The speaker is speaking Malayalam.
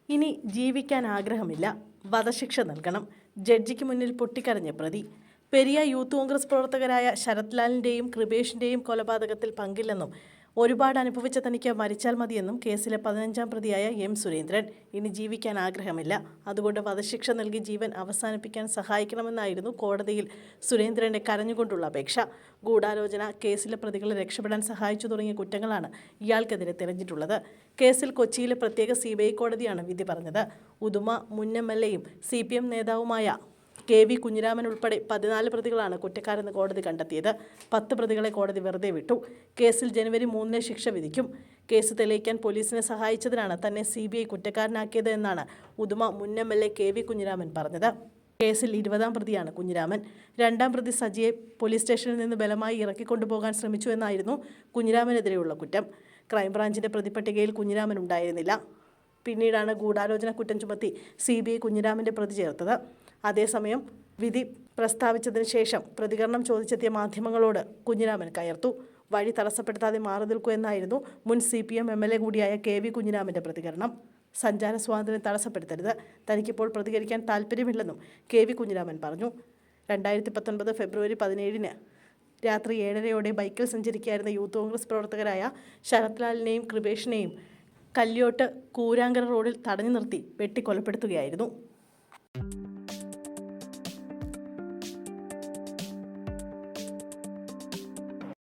ഇനി ജീവിക്കാൻ ആഗ്രഹമില്ല, വധശിക്ഷ നൽകണം. ജഡ്ജിക്ക് മുന്നിൽ പൊട്ടിക്കരഞ്ഞ പ്രതി. പെരിയ യൂത്ത് കോൺഗ്രസ് പ്രവർത്തകരായ ശരത് ലാലിൻ്റെയും കൃപേഷിൻ്റെയും കൊലപാതകത്തിൽ പങ്കില്ലെന്നും ഒരുപാട് അനുഭവിച്ച തനിക്ക് മരിച്ചാൽ മതിയെന്നും കേസിലെ 15-ാം പ്രതിയായ എം സുരേന്ദ്രൻ. ഇനി ജീവിക്കാൻ ആഗ്രഹമില്ല, അതുകൊണ്ട് വധശിക്ഷ നൽകി ജീവൻ അവസാനിപ്പിക്കാൻ സഹായിക്കണമെന്നായിരുന്നു കോടതിയിൽ സുരേന്ദ്രൻ്റെ കരഞ്ഞുകൊണ്ടുള്ള അപേക്ഷ. ഗൂഢാലോചന, കേസിലെ പ്രതികളെ രക്ഷപ്പെടാൻ സഹായിച്ചു തുടങ്ങിയ കുറ്റങ്ങളാണ് ഇയാൾക്കെതിരെ തെളിഞ്ഞിട്ടുള്ളത്. കേസിൽ കൊച്ചിയിലെ പ്രത്യേക CBI കോടതിയാണ് വിധി പറഞ്ഞത്. ഉദുമ മുൻ MLA-യും CPM നേതാവുമായ KV കുഞ്ഞിരാമൻ ഉൾപ്പെടെ 14 പ്രതികളാണ് കുറ്റക്കാരെന്ന് കോടതി കണ്ടെത്തിയത്. 10 പ്രതികളെ കോടതി വെറുതെ വിട്ടു. കേസിൽ ജനുവരി 3-ന് ശിക്ഷ വിധിക്കും. കേസ് തെളിയിക്കാൻ പോലീസിനെ സഹായിച്ചതിനാണ് തന്നെ CBI കുറ്റക്കാരനാക്കിയത് എന്നാണ് ഉദുമ മുൻ MLA KV കുഞ്ഞിരാമൻ പറഞ്ഞത്. കേസിൽ 20-ാം പ്രതിയാണ് കുഞ്ഞിരാമൻ. 2-ാം പ്രതി സജിയെ പോലീസ് സ്റ്റേഷനിൽ നിന്ന് ബലമായി ഇറക്കിക്കൊണ്ടുപോകാൻ ശ്രമിച്ചു എന്നായിരുന്നു കുഞ്ഞിരാമനെതിരെയുള്ള കുറ്റം. ക്രൈംബ്രാഞ്ചിൻ്റെ പ്രതിപട്ടികയിൽ കുഞ്ഞിരാമൻ ഉണ്ടായിരുന്നില്ല. പിന്നീടാണ് ഗൂഢാലോചന കുറ്റം ചുമത്തി CBI കുഞ്ഞിരാമൻ്റെ പ്രതി ചേർത്തത്. അതേസമയം വിധി പ്രസ്താവിച്ചതിന് ശേഷം പ്രതികരണം ചോദിച്ചെത്തിയ മാധ്യമങ്ങളോട് കുഞ്ഞിരാമൻ കയർത്തു. വഴി തടസ്സപ്പെടുത്താതെ മാറി നിൽക്കൂ എന്നായിരുന്നു മുൻ CPM MLA കൂടിയായ KV കുഞ്ഞിരാമൻ്റെ പ്രതികരണം. സഞ്ചാര സ്വാതന്ത്ര്യം തടസ്സപ്പെടുത്തരുത്, തനിക്കിപ്പോൾ പ്രതികരിക്കാൻ താല്പര്യമില്ലെന്നും KV കുഞ്ഞിരാമൻ പറഞ്ഞു. 2019 ഫെബ്രുവരി 17-ന് രാത്രി 7:30-ഓടെ ബൈക്കിൽ സഞ്ചരിക്കുകയായിരുന്ന യൂത്ത് കോൺഗ്രസ് പ്രവർത്തകരായ ശരത് ലാലിനെയും കൃപേഷിനെയും കല്യോട്ട് കൂരാങ്കര റോഡിൽ തടഞ്ഞു നിർത്തി വെട്ടിക്കൊലപ്പെടുത്തുകയായിരുന്നു.